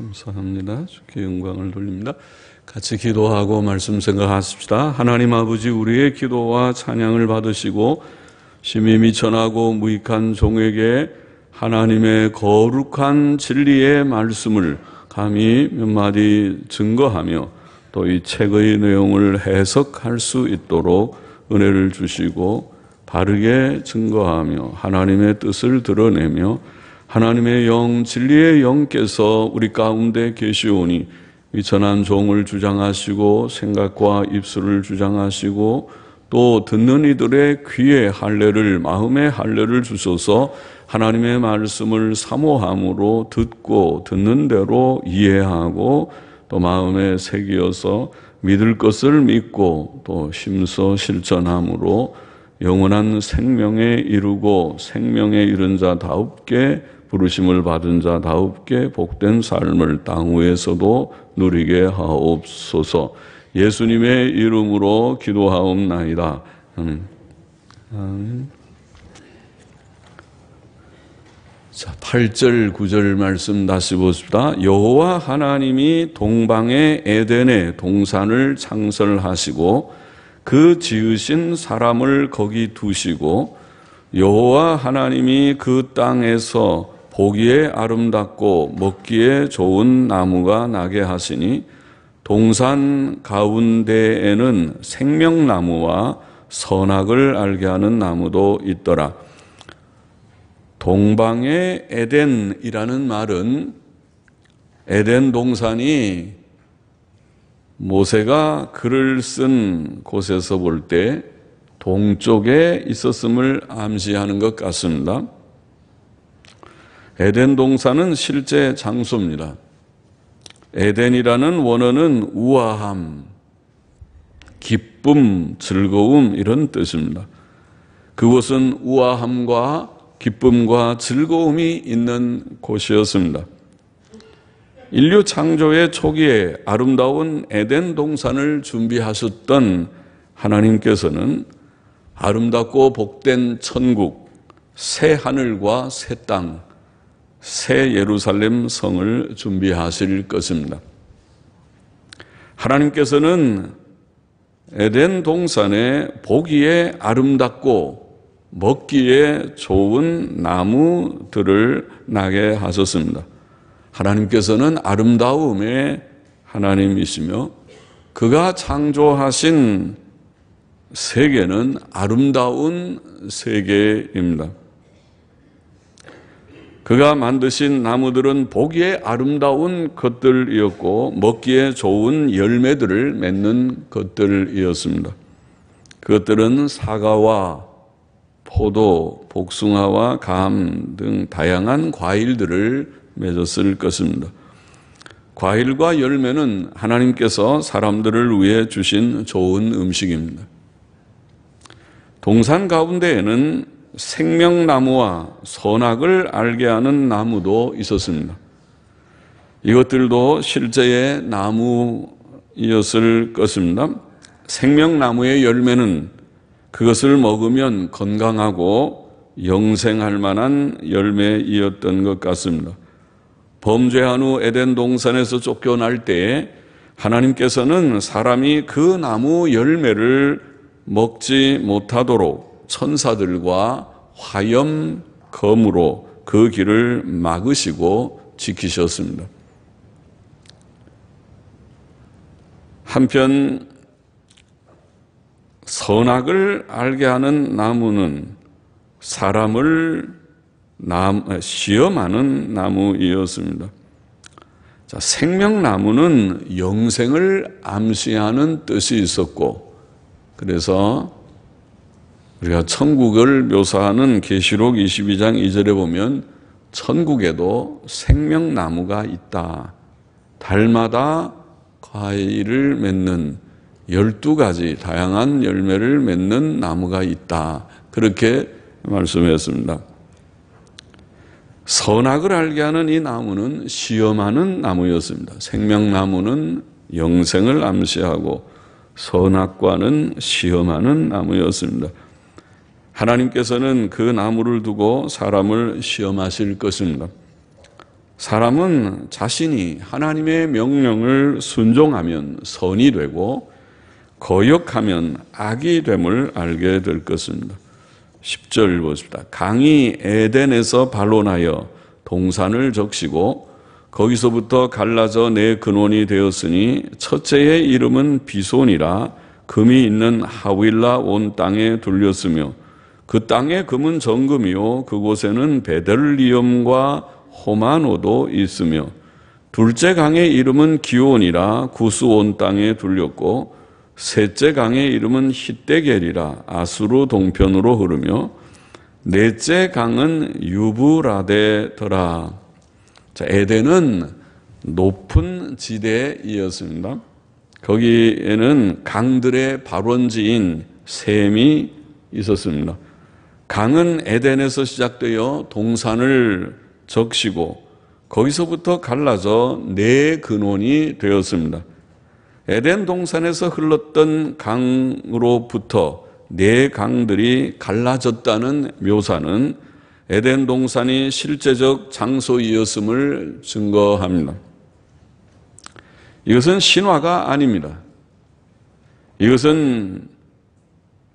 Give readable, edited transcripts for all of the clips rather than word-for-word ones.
감사합니다. 주께 영광을 돌립니다. 같이 기도하고 말씀 생각하십시다. 하나님 아버지, 우리의 기도와 찬양을 받으시고 심히 미천하고 무익한 종에게 하나님의 거룩한 진리의 말씀을 감히 몇 마디 증거하며 또 이 책의 내용을 해석할 수 있도록 은혜를 주시고 바르게 증거하며 하나님의 뜻을 드러내며 하나님의 영, 진리의 영께서 우리 가운데 계시오니 위천한 종을 주장하시고 생각과 입술을 주장하시고 또 듣는 이들의 귀에 할례를, 마음의 할례를 주셔서 하나님의 말씀을 사모함으로 듣고 듣는 대로 이해하고 또 마음에 새기어서 믿을 것을 믿고 또 심서 실천함으로 영원한 생명에 이르고 생명에 이른 자다웁게 부르심을 받은 자다웁게 복된 삶을 땅 위에서도 누리게 하옵소서. 예수님의 이름으로 기도하옵나이다. 아멘. 자, 8절 9절 말씀 다시 보십시다. 여호와 하나님이 동방의 에덴에 동산을 창설하시고 그 지으신 사람을 거기 두시고 여호와 하나님이 그 땅에서 보기에 아름답고 먹기에 좋은 나무가 나게 하시니 동산 가운데에는 생명나무와 선악을 알게 하는 나무도 있더라. 동방의 에덴이라는 말은 에덴 동산이 모세가 글을 쓴 곳에서 볼 때 동쪽에 있었음을 암시하는 것 같습니다. 에덴 동산은 실제 장소입니다. 에덴이라는 원어는 우아함, 기쁨, 즐거움 이런 뜻입니다. 그곳은 우아함과 기쁨과 즐거움이 있는 곳이었습니다. 인류 창조의 초기에 아름다운 에덴 동산을 준비하셨던 하나님께서는 아름답고 복된 천국, 새 하늘과 새 땅, 새 예루살렘 성을 준비하실 것입니다. 하나님께서는 에덴 동산에 보기에 아름답고 먹기에 좋은 나무들을 나게 하셨습니다. 하나님께서는 아름다움의 하나님이시며 그가 창조하신 세계는 아름다운 세계입니다. 그가 만드신 나무들은 보기에 아름다운 것들이었고 먹기에 좋은 열매들을 맺는 것들이었습니다. 그것들은 사과와 포도, 복숭아와 감 등 다양한 과일들을 맺었을 것입니다. 과일과 열매는 하나님께서 사람들을 위해 주신 좋은 음식입니다. 동산 가운데에는 생명나무와 선악을 알게 하는 나무도 있었습니다. 이것들도 실제의 나무였을 것입니다. 생명나무의 열매는 그것을 먹으면 건강하고 영생할 만한 열매이었던 것 같습니다. 범죄한 후 에덴 동산에서 쫓겨날 때에 하나님께서는 사람이 그 나무 열매를 먹지 못하도록 천사들과 화염검으로 그 길을 막으시고 지키셨습니다. 한편 선악을 알게 하는 나무는 사람을 시험하는 나무이었습니다. 자, 생명나무는 영생을 암시하는 뜻이 있었고, 그래서 우리가 천국을 묘사하는 계시록 22장 2절에 보면 천국에도 생명나무가 있다. 달마다 과일을 맺는 12가지 다양한 열매를 맺는 나무가 있다. 그렇게 말씀했습니다. 선악을 알게 하는 이 나무는 시험하는 나무였습니다. 생명나무는 영생을 암시하고 선악과는 시험하는 나무였습니다. 하나님께서는 그 나무를 두고 사람을 시험하실 것입니다. 사람은 자신이 하나님의 명령을 순종하면 선이 되고 거역하면 악이 됨을 알게 될 것입니다. 10절 보십시다. 강이 에덴에서 반론하여 동산을 적시고 거기서부터 갈라져 내 근원이 되었으니 첫째의 이름은 비손이라 금이 있는 하윌라 온 땅에 둘렸으며 그 땅의 금은 정금이요 그곳에는 베들리엄과 호마노도 있으며 둘째 강의 이름은 기온이라 구스 온 땅에 둘렸고 셋째 강의 이름은 히데겔이라 아수르 동편으로 흐르며 넷째 강은 유브라데더라. 자, 에덴은 높은 지대이었습니다. 거기에는 강들의 발원지인 셈이 있었습니다. 강은 에덴에서 시작되어 동산을 적시고 거기서부터 갈라져 네 근원이 되었습니다. 에덴 동산에서 흘렀던 강으로부터 네 강들이 갈라졌다는 묘사는 에덴 동산이 실제적 장소이었음을 증거합니다. 이것은 신화가 아닙니다. 이것은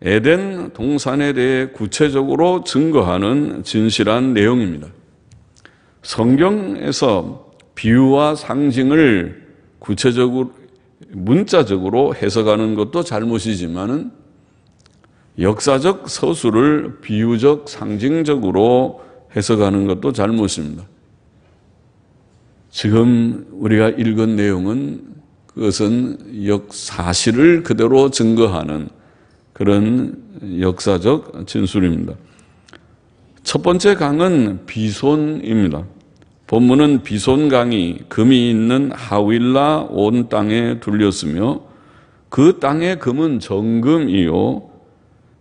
에덴 동산에 대해 구체적으로 증거하는 진실한 내용입니다. 성경에서 비유와 상징을 구체적으로 문자적으로 해석하는 것도 잘못이지만은 역사적 서술을 비유적 상징적으로 해석하는 것도 잘못입니다. 지금 우리가 읽은 내용은 그것은 사실을 그대로 증거하는 그런 역사적 진술입니다. 첫 번째 강은 비손입니다. 본문은 비손강이 금이 있는 하윌라 온 땅에 둘렸으며 그 땅의 금은 정금이요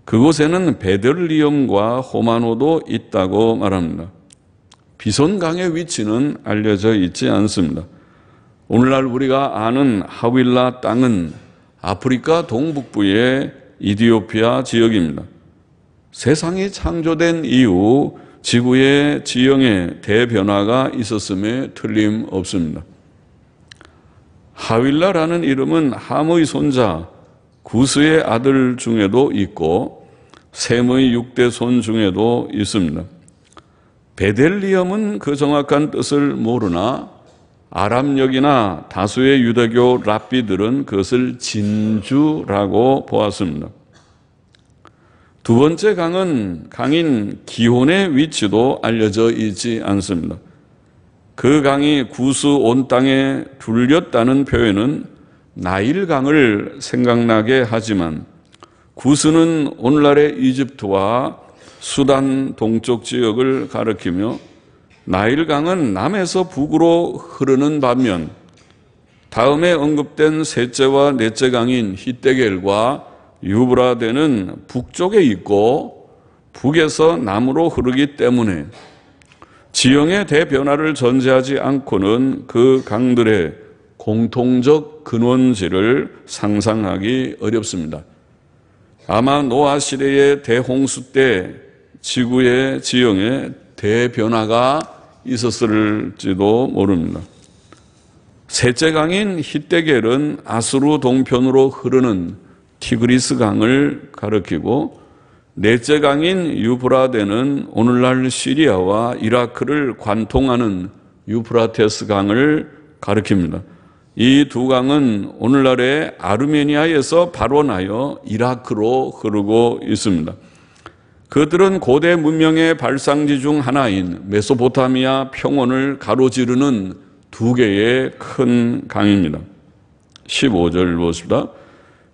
그곳에는 베들리엄과 호마노도 있다고 말합니다. 비손강의 위치는 알려져 있지 않습니다. 오늘날 우리가 아는 하윌라 땅은 아프리카 동북부의 이디오피아 지역입니다. 세상이 창조된 이후 지구의 지형에 대변화가 있었음에 틀림없습니다. 하윌라라는 이름은 함의 손자 구스의 아들 중에도 있고 셈의 6대 손 중에도 있습니다. 베들리엄은 그 정확한 뜻을 모르나 아람역이나 다수의 유대교 랍비들은 그것을 진주라고 보았습니다. 두 번째 강인 기혼의 위치도 알려져 있지 않습니다. 그 강이 구스 온 땅에 둘렸다는 표현은 나일강을 생각나게 하지만 구스는 오늘날의 이집트와 수단 동쪽 지역을 가리키며 나일강은 남에서 북으로 흐르는 반면 다음에 언급된 셋째와 넷째 강인 히데겔과 유브라데는 북쪽에 있고 북에서 남으로 흐르기 때문에 지형의 대변화를 전제하지 않고는 그 강들의 공통적 근원지를 상상하기 어렵습니다. 아마 노아 시대의 대홍수 때 지구의 지형에 대변화가 있었을지도 모릅니다. 셋째 강인 히데겔은 아수르 동편으로 흐르는 티그리스 강을 가리키고 넷째 강인 유브라데는 오늘날 시리아와 이라크를 관통하는 유프라테스 강을 가리킵니다. 이 두 강은 오늘날의 아르메니아에서 발원하여 이라크로 흐르고 있습니다. 그들은 고대 문명의 발상지 중 하나인 메소포타미아 평원을 가로지르는 두 개의 큰 강입니다. 15절 보십시다.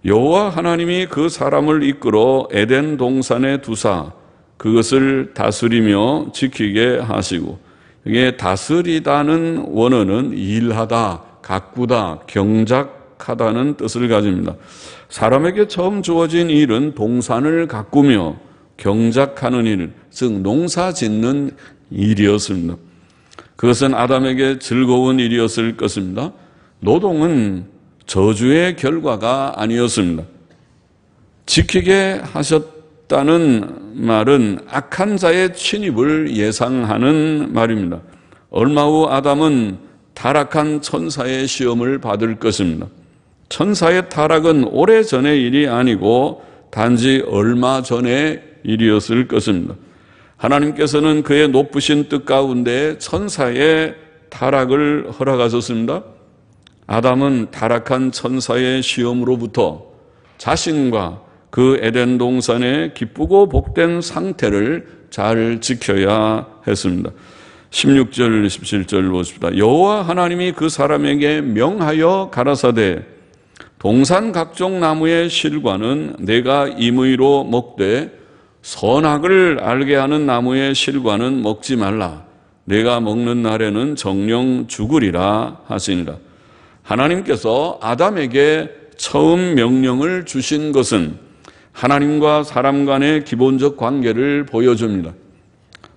여호와 하나님이 그 사람을 이끌어 에덴 동산에 두사 그것을 다스리며 지키게 하시고, 이게 다스리다는 원어는 일하다, 가꾸다, 경작하다는 뜻을 가집니다. 사람에게 처음 주어진 일은 동산을 가꾸며 경작하는 일, 즉 농사 짓는 일이었습니다. 그것은 아담에게 즐거운 일이었을 것입니다. 노동은 저주의 결과가 아니었습니다. 지키게 하셨다는 말은 악한 자의 침입을 예상하는 말입니다. 얼마 후 아담은 타락한 천사의 시험을 받을 것입니다. 천사의 타락은 오래전의 일이 아니고 단지 얼마 전의 일이었을 것입니다. 하나님께서는 그의 높으신 뜻 가운데 천사의 타락을 허락하셨습니다. 아담은 타락한 천사의 시험으로부터 자신과 그 에덴 동산의 기쁘고 복된 상태를 잘 지켜야 했습니다. 16절, 17절 보십시다. 여호와 하나님이 그 사람에게 명하여 가라사대 동산 각종 나무의 실과는 내가 임의로 먹되 선악을 알게 하는 나무의 실과는 먹지 말라. 내가 먹는 날에는 정령 죽으리라 하시니라. 하나님께서 아담에게 처음 명령을 주신 것은 하나님과 사람 간의 기본적 관계를 보여줍니다.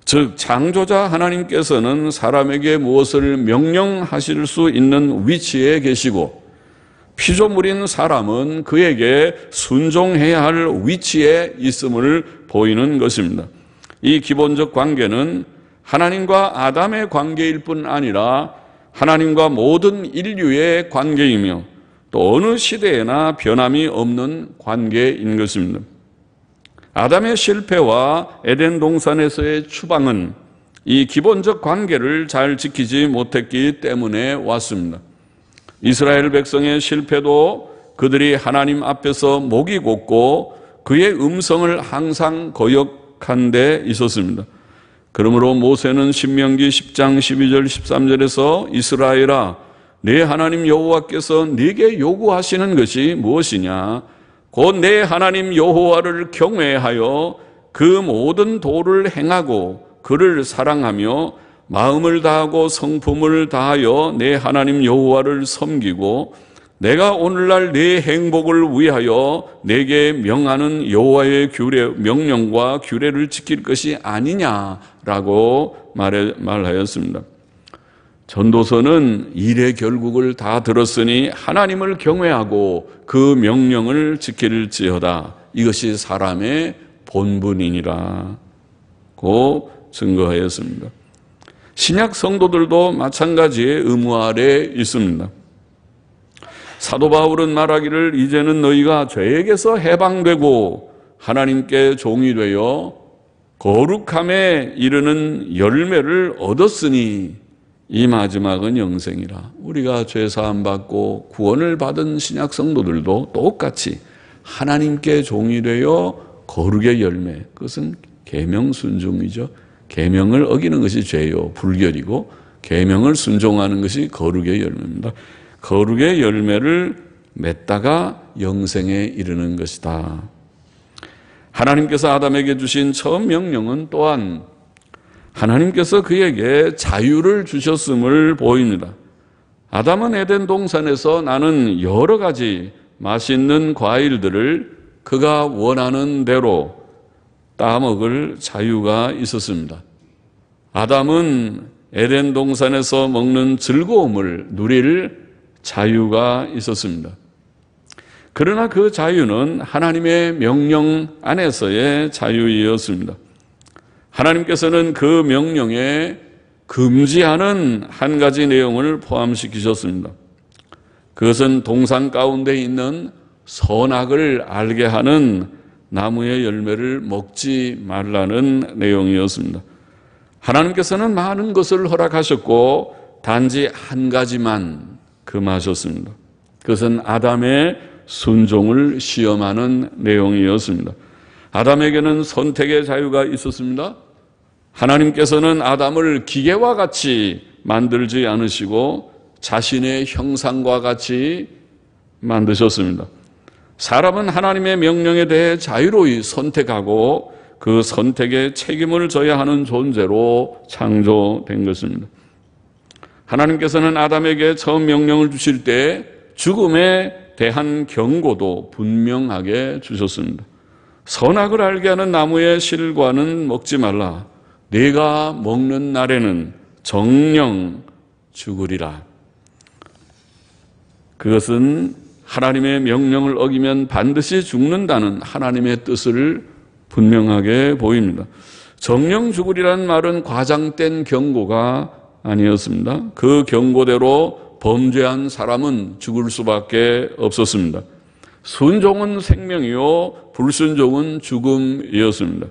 즉 창조자 하나님께서는 사람에게 무엇을 명령하실 수 있는 위치에 계시고 피조물인 사람은 그에게 순종해야 할 위치에 있음을 보이는 것입니다. 이 기본적 관계는 하나님과 아담의 관계일 뿐 아니라 하나님과 모든 인류의 관계이며 또 어느 시대에나 변함이 없는 관계인 것입니다. 아담의 실패와 에덴 동산에서의 추방은 이 기본적 관계를 잘 지키지 못했기 때문에 왔습니다. 이스라엘 백성의 실패도 그들이 하나님 앞에서 목이 곧고 그의 음성을 항상 거역한 데 있었습니다. 그러므로 모세는 신명기 10장 12절 13절에서 이스라엘아 내 하나님 여호와께서 네게 요구하시는 것이 무엇이냐 곧 내 하나님 여호와를 경외하여 그 모든 도를 행하고 그를 사랑하며 마음을 다하고 성품을 다하여 내 하나님 여호와를 섬기고 내가 오늘날 네 행복을 위하여 내게 명하는 여호와의 명령과 규례를 지킬 것이 아니냐라고 말하였습니다. 전도서는 일의 결국을 다 들었으니 하나님을 경외하고 그 명령을 지킬지어다. 이것이 사람의 본분이니라고 증거하였습니다. 신약 성도들도 마찬가지의 의무 아래 있습니다. 사도 바울은 말하기를 이제는 너희가 죄에게서 해방되고 하나님께 종이 되어 거룩함에 이르는 열매를 얻었으니 이 마지막은 영생이라. 우리가 죄 사함 받고 구원을 받은 신약 성도들도 똑같이 하나님께 종이 되어 거룩의 열매, 그것은 계명 순종이죠. 계명을 어기는 것이 죄요 불결이고 계명을 순종하는 것이 거룩의 열매입니다. 거룩의 열매를 맺다가 영생에 이르는 것이다. 하나님께서 아담에게 주신 처음 명령은 또한 하나님께서 그에게 자유를 주셨음을 보입니다. 아담은 에덴 동산에서 나는 여러 가지 맛있는 과일들을 그가 원하는 대로 따먹을 자유가 있었습니다. 아담은 에덴 동산에서 먹는 즐거움을 누릴 자유가 있었습니다. 그러나 그 자유는 하나님의 명령 안에서의 자유이었습니다. 하나님께서는 그 명령에 금지하는 한 가지 내용을 포함시키셨습니다. 그것은 동산 가운데 있는 선악을 알게 하는 나무의 열매를 먹지 말라는 내용이었습니다. 하나님께서는 많은 것을 허락하셨고 단지 한 가지만 금하셨습니다. 그것은 아담의 순종을 시험하는 내용이었습니다. 아담에게는 선택의 자유가 있었습니다. 하나님께서는 아담을 기계와 같이 만들지 않으시고 자신의 형상과 같이 만드셨습니다. 사람은 하나님의 명령에 대해 자유로이 선택하고 그 선택에 책임을 져야 하는 존재로 창조된 것입니다. 하나님께서는 아담에게 처음 명령을 주실 때 죽음에 대한 경고도 분명하게 주셨습니다. 선악을 알게 하는 나무의 실과는 먹지 말라. 네가 먹는 날에는 정령 죽으리라. 그것은 하나님의 명령을 어기면 반드시 죽는다는 하나님의 뜻을 분명하게 보입니다. 정령 죽으리라는 말은 과장된 경고가 아니었습니다. 그 경고대로 범죄한 사람은 죽을 수밖에 없었습니다. 순종은 생명이요 불순종은 죽음이었습니다.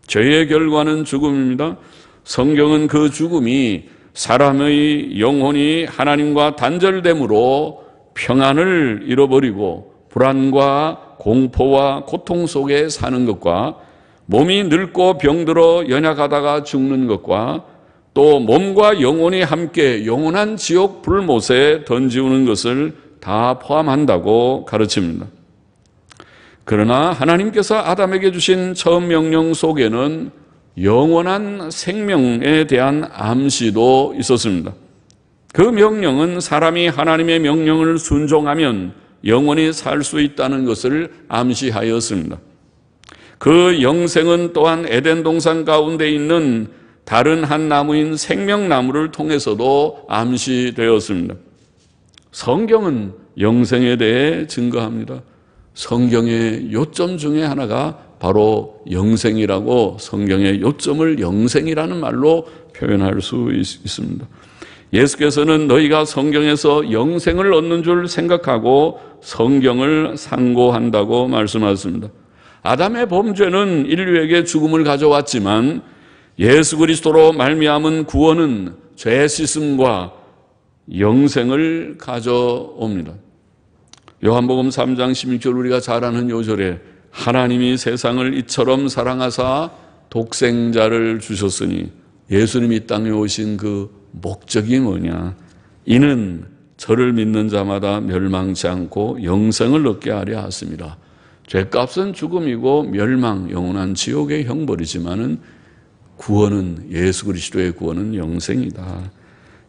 죄의 결과는 죽음입니다. 성경은 그 죽음이 사람의 영혼이 하나님과 단절됨으로 평안을 잃어버리고 불안과 공포와 고통 속에 사는 것과 몸이 늙고 병들어 연약하다가 죽는 것과 또 몸과 영혼이 함께 영원한 지옥 불못에 던지우는 것을 다 포함한다고 가르칩니다. 그러나 하나님께서 아담에게 주신 처음 명령 속에는 영원한 생명에 대한 암시도 있었습니다. 그 명령은 사람이 하나님의 명령을 순종하면 영원히 살 수 있다는 것을 암시하였습니다. 그 영생은 또한 에덴 동산 가운데 있는 다른 한 나무인 생명나무를 통해서도 암시되었습니다. 성경은 영생에 대해 증거합니다. 성경의 요점 중에 하나가 바로 영생이라고, 성경의 요점을 영생이라는 말로 표현할 수 있습니다. 예수께서는 너희가 성경에서 영생을 얻는 줄 생각하고 성경을 상고한다고 말씀하셨습니다. 아담의 범죄는 인류에게 죽음을 가져왔지만 예수 그리스도로 말미암은 구원은 죄 씻음과 영생을 가져옵니다. 요한복음 3장 16절 우리가 잘 아는 요절에 하나님이 세상을 이처럼 사랑하사 독생자를 주셨으니, 예수님이 이 땅에 오신 그 목적이 뭐냐? 이는 저를 믿는 자마다 멸망치 않고 영생을 얻게 하려 하십니다. 죄값은 죽음이고 멸망, 영원한 지옥의 형벌이지만은 구원은, 예수 그리스도의 구원은 영생이다.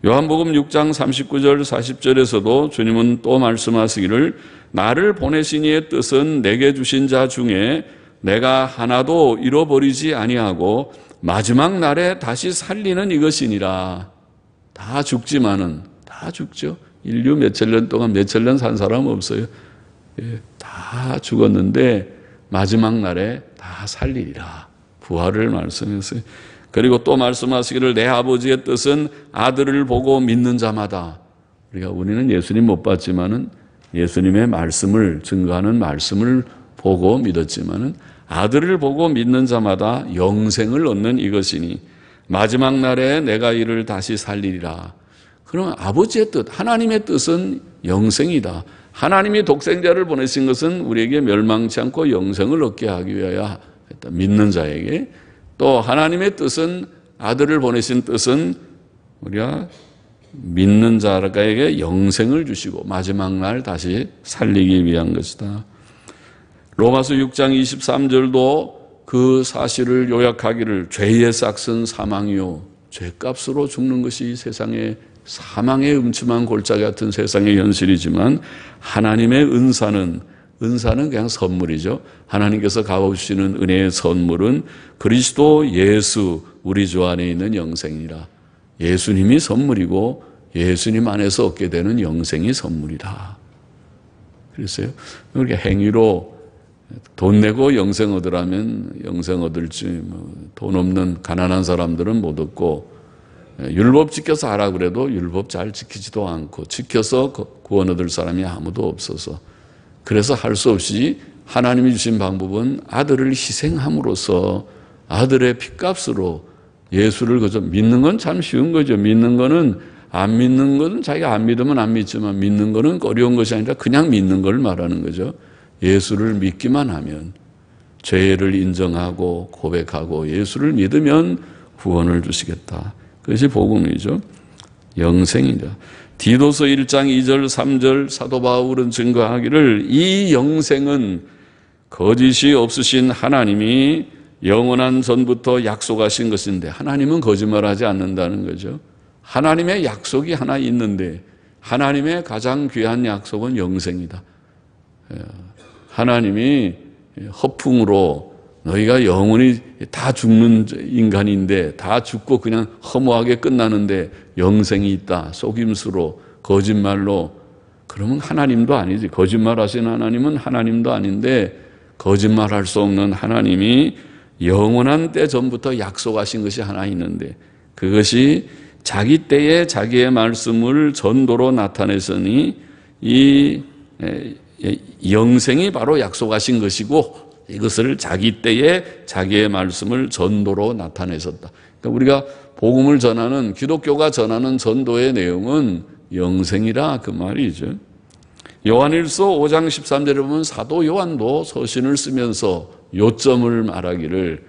요한복음 6장 39절 40절에서도 주님은 또 말씀하시기를 나를 보내신 이의 뜻은 내게 주신 자 중에 내가 하나도 잃어버리지 아니하고 마지막 날에 다시 살리는 이것이니라. 다 죽지만은, 다 죽죠. 인류 몇천 년 동안 몇천 년 산 사람 없어요. 다 죽었는데 마지막 날에 다 살리리라. 부활을 말씀했어요. 그리고 또 말씀하시기를 내 아버지의 뜻은 아들을 보고 믿는 자마다, 우리는 예수님 못 봤지만은 예수님의 말씀을 증거하는 말씀을 보고 믿었지만은 아들을 보고 믿는 자마다 영생을 얻는 이것이니 마지막 날에 내가 이를 다시 살리리라. 그러면 아버지의 뜻, 하나님의 뜻은 영생이다. 하나님이 독생자를 보내신 것은 우리에게 멸망치 않고 영생을 얻게 하기 위하여 했다. 믿는 자에게. 또 하나님의 뜻은, 아들을 보내신 뜻은 우리가 믿는 자에게 영생을 주시고 마지막 날 다시 살리기 위한 것이다. 로마서 6장 23절도 그 사실을 요약하기를 죄의 싹은 사망이요, 죄값으로 죽는 것이 세상의 사망의 음침한 골짜기 같은 세상의 현실이지만 하나님의 은사는 그냥 선물이죠. 하나님께서 갚아주시는 은혜의 선물은 그리스도 예수, 우리 주 안에 있는 영생이라. 예수님이 선물이고 예수님 안에서 얻게 되는 영생이 선물이다. 그랬어요. 그렇게 행위로 돈 내고 영생 얻으라면 영생 얻을지, 돈 없는 가난한 사람들은 못 얻고, 율법 지켜서 하라 그래도 율법 잘 지키지도 않고, 지켜서 구원 얻을 사람이 아무도 없어서, 그래서 할 수 없이 하나님이 주신 방법은 아들을 희생함으로써 아들의 핏값으로 예수를 그저 믿는 건 참 쉬운 거죠. 믿는 거는, 안 믿는 거는 자기가 안 믿으면 안 믿지만 믿는 거는 어려운 것이 아니라 그냥 믿는 걸 말하는 거죠. 예수를 믿기만 하면, 죄를 인정하고 고백하고 예수를 믿으면 구원을 주시겠다. 그것이 복음이죠. 영생이다. 디도서 1장 2절 3절 사도 바울은 증거하기를 이 영생은 거짓이 없으신 하나님이 영원한 전부터 약속하신 것인데, 하나님은 거짓말하지 않는다는 거죠. 하나님의 약속이 하나 있는데 하나님의 가장 귀한 약속은 영생이다. 하나님이 허풍으로 너희가 영원히 다 죽는 인간인데, 다 죽고 그냥 허무하게 끝나는데 영생이 있다, 속임수로, 거짓말로, 그러면 하나님도 아니지. 거짓말 하시는 하나님은 하나님도 아닌데, 거짓말할 수 없는 하나님이 영원한 때 전부터 약속하신 것이 하나 있는데, 그것이 자기 때에 자기의 말씀을 전도로 나타내서니 이 영생이 바로 약속하신 것이고 이것을 자기 때에 자기의 말씀을 전도로 나타내셨다. 그러니까 우리가 복음을 전하는 기독교가 전하는 전도의 내용은 영생이라 그 말이죠. 요한일서 5장 13절에 보면 사도 요한도 서신을 쓰면서 요점을 말하기를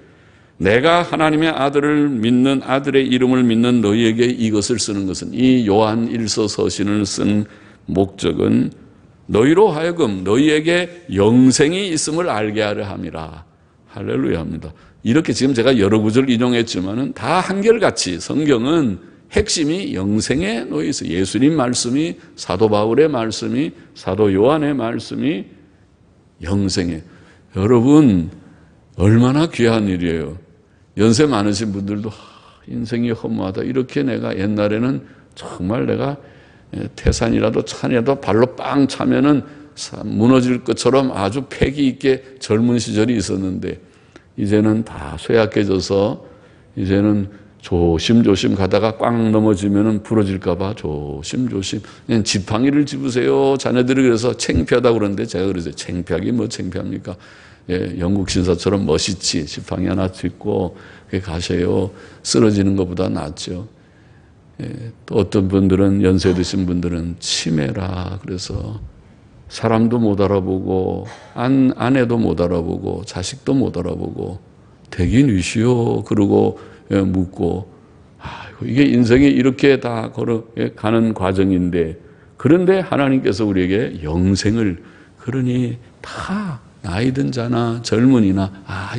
내가 하나님의 아들을 믿는 아들의 이름을 믿는 너희에게 이것을 쓰는 것은 이 요한일서 서신을 쓴 목적은 너희로 하여금 너희에게 영생이 있음을 알게 하려 함이라. 할렐루야 합니다. 이렇게 지금 제가 여러 구절 인용했지만은 다 한결같이 성경은 핵심이 영생에 놓여 있어요. 예수님 말씀이, 사도 바울의 말씀이, 사도 요한의 말씀이 영생에. 여러분 얼마나 귀한 일이에요. 연세 많으신 분들도 인생이 허무하다. 이렇게 내가 옛날에는 정말 내가 태산이라도 찬이라도 발로 빵 차면은 무너질 것처럼 아주 패기 있게 젊은 시절이 있었는데 이제는 다 쇠약해져서 이제는 조심조심 가다가 꽝 넘어지면은 부러질까봐 조심조심 그냥 지팡이를 집으세요. 자네들이 그래서 창피하다고 그러는데 제가 그러죠. 창피하기 뭐 창피합니까? 예, 영국 신사처럼 멋있지. 지팡이 하나 짚고 가세요. 쓰러지는 것보다 낫죠. 예, 또 어떤 분들은 연세 드신 분들은 치매라 그래서 사람도 못 알아보고 아내도 못 알아보고 자식도 못 알아보고 대기뉘시오 그러고 묻고 이게 인생이 이렇게 다 걸어가는 과정인데 그런데 하나님께서 우리에게 영생을 그러니 다 나이 든 자나 젊은이나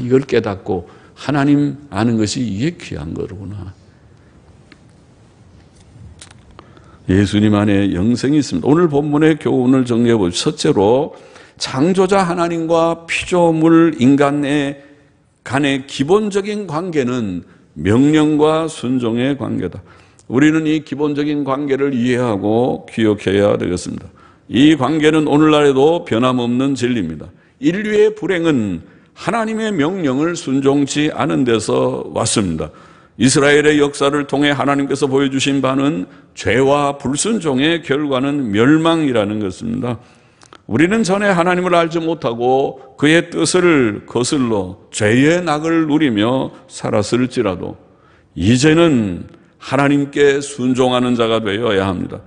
이걸 깨닫고 하나님 아는 것이 이게 귀한 거구나. 예수님 안에 영생이 있습니다. 오늘 본문의 교훈을 정리해 보시죠. 첫째로 창조자 하나님과 피조물 인간의 간의 기본적인 관계는 명령과 순종의 관계다. 우리는 이 기본적인 관계를 이해하고 기억해야 되겠습니다. 이 관계는 오늘날에도 변함없는 진리입니다. 인류의 불행은 하나님의 명령을 순종치 않은 데서 왔습니다. 이스라엘의 역사를 통해 하나님께서 보여주신 바는 죄와 불순종의 결과는 멸망이라는 것입니다. 우리는 전에 하나님을 알지 못하고 그의 뜻을 거슬러 죄의 낙을 누리며 살았을지라도 이제는 하나님께 순종하는 자가 되어야 합니다.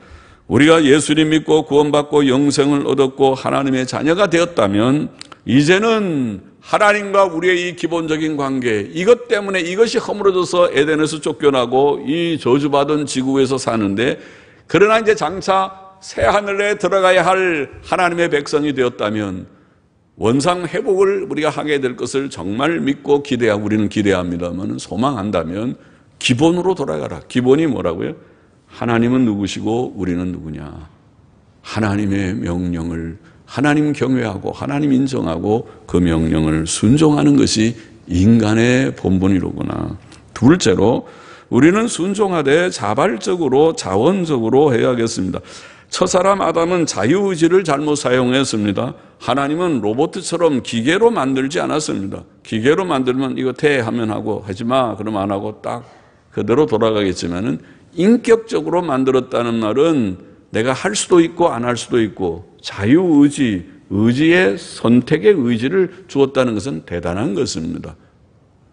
우리가 예수님 믿고 구원받고 영생을 얻었고 하나님의 자녀가 되었다면 이제는 하나님과 우리의 이 기본적인 관계 이것 때문에 이것이 허물어져서 에덴에서 쫓겨나고 이 저주받은 지구에서 사는데 그러나 이제 장차 새하늘에 들어가야 할 하나님의 백성이 되었다면 원상 회복을 우리가 하게 될 것을 정말 믿고 기대하고 우리는 기대합니다만 소망한다면 기본으로 돌아가라. 기본이 뭐라고요? 하나님은 누구시고 우리는 누구냐. 하나님의 명령을 하나님 경외하고 하나님 인정하고 그 명령을 순종하는 것이 인간의 본분이로구나. 둘째로 우리는 순종하되 자발적으로 자원적으로 해야겠습니다. 첫사람 아담은 자유의지를 잘못 사용했습니다. 하나님은 로봇처럼 기계로 만들지 않았습니다. 기계로 만들면 이거 돼 하면 하고 하지 마 그러면 안 하고 딱 그대로 돌아가겠지만은 인격적으로 만들었다는 말은 내가 할 수도 있고 안 할 수도 있고 자유의지, 의지의 선택의 의지를 주었다는 것은 대단한 것입니다.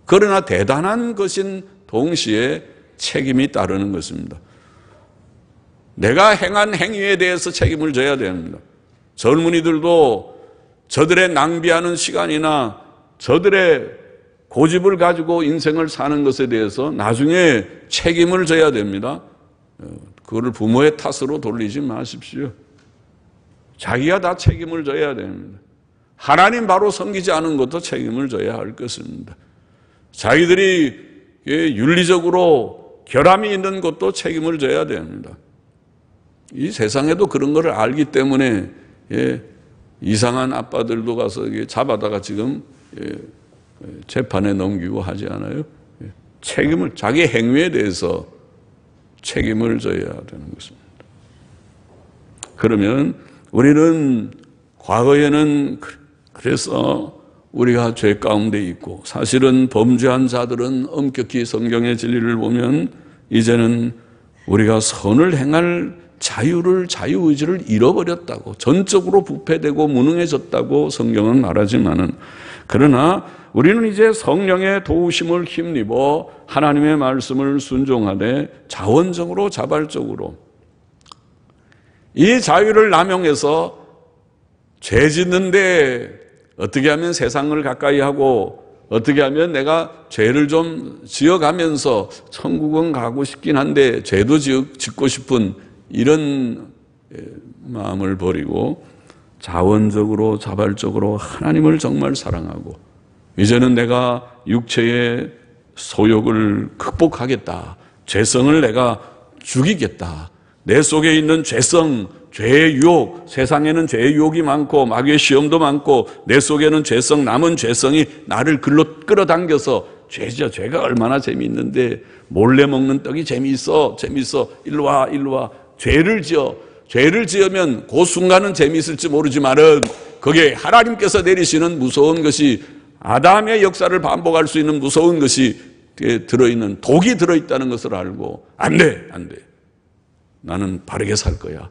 그러나 대단한 것인 동시에 책임이 따르는 것입니다. 내가 행한 행위에 대해서 책임을 져야 됩니다. 젊은이들도 저들의 낭비하는 시간이나 저들의 고집을 가지고 인생을 사는 것에 대해서 나중에 책임을 져야 됩니다. 그거를 부모의 탓으로 돌리지 마십시오. 자기가 다 책임을 져야 됩니다. 하나님 바로 섬기지 않은 것도 책임을 져야 할 것입니다. 자기들이 윤리적으로 결함이 있는 것도 책임을 져야 됩니다. 이 세상에도 그런 것을 알기 때문에 이상한 아빠들도 가서 잡아다가 지금 재판에 넘기고 하지 않아요? 책임을 자기 행위에 대해서 책임을 져야 되는 것입니다. 그러면 우리는 과거에는 그래서 우리가 죄 가운데 있고 사실은 범죄한 자들은 엄격히 성경의 진리를 보면 이제는 우리가 선을 행할 자유의지를 잃어버렸다고, 전적으로 부패되고 무능해졌다고 성경은 말하지만은, 그러나 우리는 이제 성령의 도우심을 힘입어 하나님의 말씀을 순종하되 자원적으로 자발적으로 이 자유를 남용해서 죄 짓는데 어떻게 하면 세상을 가까이 하고 어떻게 하면 내가 죄를 좀 지어가면서 천국은 가고 싶긴 한데 죄도 짓고 싶은 이런 마음을 버리고 자원적으로 자발적으로 하나님을 정말 사랑하고 이제는 내가 육체의 소욕을 극복하겠다. 죄성을 내가 죽이겠다. 내 속에 있는 죄성, 죄의 유혹, 세상에는 죄의 유혹이 많고 마귀의 시험도 많고 내 속에는 죄성, 남은 죄성이 나를 글로 끌어당겨서 죄가 얼마나 재미있는데 몰래 먹는 떡이 재미있어. 일로 와. 죄를 지으면 그 순간은 재미있을지 모르지만은 그게 하나님께서 내리시는 무서운 것이 아담의 역사를 반복할 수 있는 무서운 것이 들어있는 독이 들어있다는 것을 알고 안 돼. 나는 바르게 살 거야.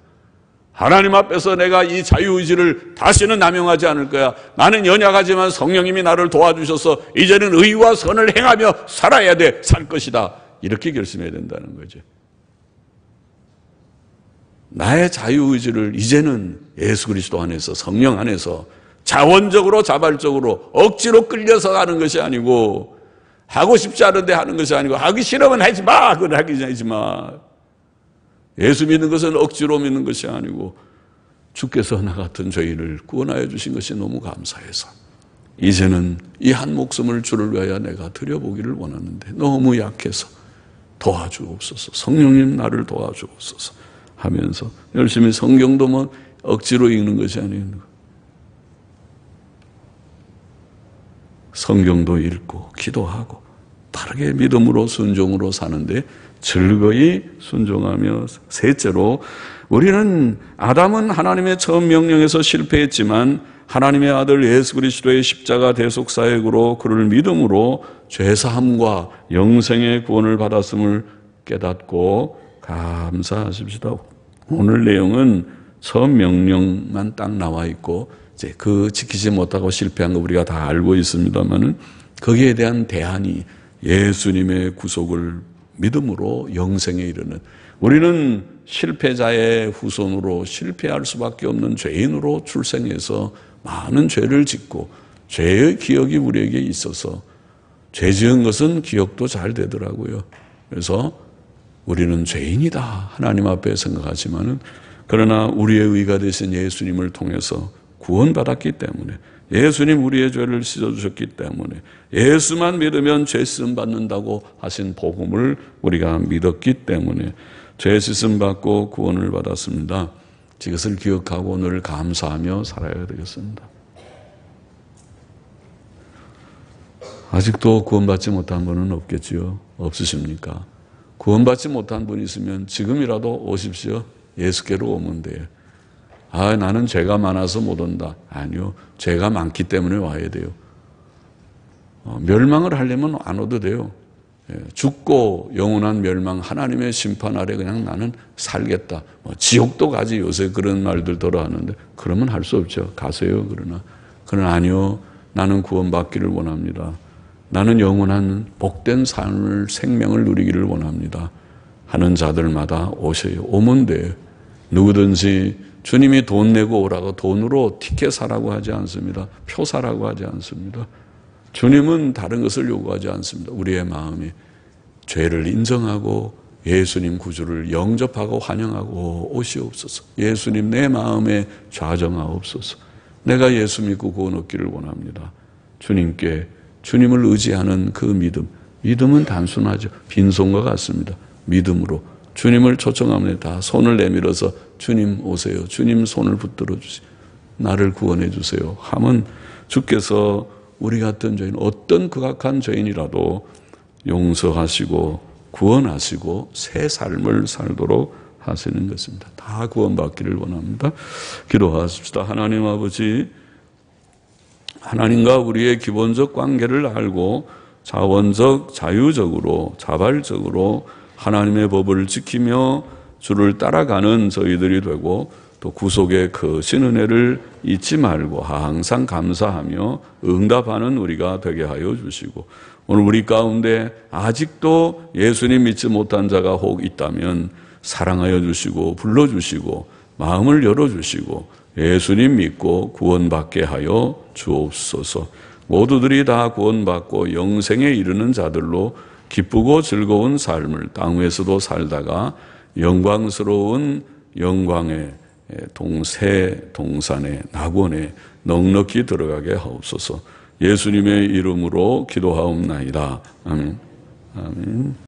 하나님 앞에서 내가 이 자유의지를 다시는 남용하지 않을 거야. 나는 연약하지만 성령님이 나를 도와주셔서 이제는 의와 선을 행하며 살아야 돼. 살 것이다. 이렇게 결심해야 된다는 거죠. 나의 자유의지를 이제는 예수 그리스도 안에서 성령 안에서 자원적으로 자발적으로 억지로 끌려서 하는 것이 아니고 하고 싶지 않은데 하는 것이 아니고 하기 싫으면 하지 마. 그건 하지 마. 예수 믿는 것은 억지로 믿는 것이 아니고 주께서 나 같은 죄인을 구원하여 주신 것이 너무 감사해서 이제는 이 한 목숨을 주를 위하여 내가 드려보기를 원하는데 너무 약해서 도와주옵소서. 성령님 나를 도와주옵소서 하면서 열심히 성경도 뭐 억지로 읽는 것이 아니고 성경도 읽고 기도하고 바르게 믿음으로 순종으로 사는데 즐거이 순종하며 셋째로 우리는 아담은 하나님의 처음 명령에서 실패했지만 하나님의 아들 예수 그리스도의 십자가 대속 사역으로 그를 믿음으로 죄사함과 영생의 구원을 받았음을 깨닫고 감사하십시다. 오늘 내용은 처음 명령만 딱 나와 있고 이제 그 지키지 못하고 실패한 거 우리가 다 알고 있습니다만은 거기에 대한 대안이 예수님의 구속을 믿음으로 영생에 이르는 우리는 실패자의 후손으로 실패할 수밖에 없는 죄인으로 출생해서 많은 죄를 짓고 죄의 기억이 우리에게 있어서 죄 지은 것은 기억도 잘 되더라고요. 그래서 우리는 죄인이다 하나님 앞에 생각하지만은 그러나 우리의 의가 되신 예수님을 통해서 구원받았기 때문에 예수님 우리의 죄를 씻어주셨기 때문에 예수만 믿으면 죄 씻음 받는다고 하신 복음을 우리가 믿었기 때문에 죄 씻음 받고 구원을 받았습니다. 이것을 기억하고 늘 감사하며 살아야 되겠습니다. 아직도 구원받지 못한 분은 없겠지요? 없으십니까? 구원받지 못한 분이 있으면 지금이라도 오십시오. 예수께로 오면 돼요. 나는 죄가 많아서 못 온다. 아니요. 죄가 많기 때문에 와야 돼요. 멸망을 하려면 안 오도 돼요. 죽고 영원한 멸망, 하나님의 심판 아래 그냥 나는 살겠다. 지옥도 가지. 요새 그런 말들 들어하는데 그러면 할 수 없죠. 가세요. 그러나 아니요. 나는 구원받기를 원합니다. 나는 영원한 복된 삶을, 생명을 누리기를 원합니다. 하는 자들마다 오셔요. 오면 돼요. 누구든지 주님이 돈 내고 오라고 돈으로 티켓 사라고 하지 않습니다. 표 사라고 하지 않습니다. 주님은 다른 것을 요구하지 않습니다. 우리의 마음이 죄를 인정하고 예수님 구주를 영접하고 환영하고 오시옵소서. 예수님 내 마음에 좌정하옵소서. 내가 예수 믿고 구원 얻기를 원합니다. 주님을 의지하는 그 믿음은 단순하죠. 빈손과 같습니다. 믿음으로 주님을 초청합니다. 손을 내밀어서 주님 오세요. 주님 손을 붙들어 주세요. 나를 구원해 주세요. 하면 주께서 우리 같은 죄인, 어떤 극악한 죄인이라도 용서하시고 구원하시고 새 삶을 살도록 하시는 것입니다. 다 구원받기를 원합니다. 기도하십시다. 하나님 아버지, 하나님과 우리의 기본적 관계를 알고 자원적, 자유적으로, 자발적으로 하나님의 법을 지키며 주를 따라가는 저희들이 되고 또 구속의 크신 은혜를 잊지 말고 항상 감사하며 응답하는 우리가 되게 하여 주시고, 오늘 우리 가운데 아직도 예수님 믿지 못한 자가 혹 있다면 사랑하여 주시고 불러주시고 마음을 열어주시고 예수님 믿고 구원받게 하여 주옵소서. 모두들이 다 구원받고 영생에 이르는 자들로 기쁘고 즐거운 삶을 땅 위에서도 살다가 영광스러운 영광의 동새 동산의 낙원에 넉넉히 들어가게 하옵소서. 예수님의 이름으로 기도하옵나이다. 아멘. 아멘.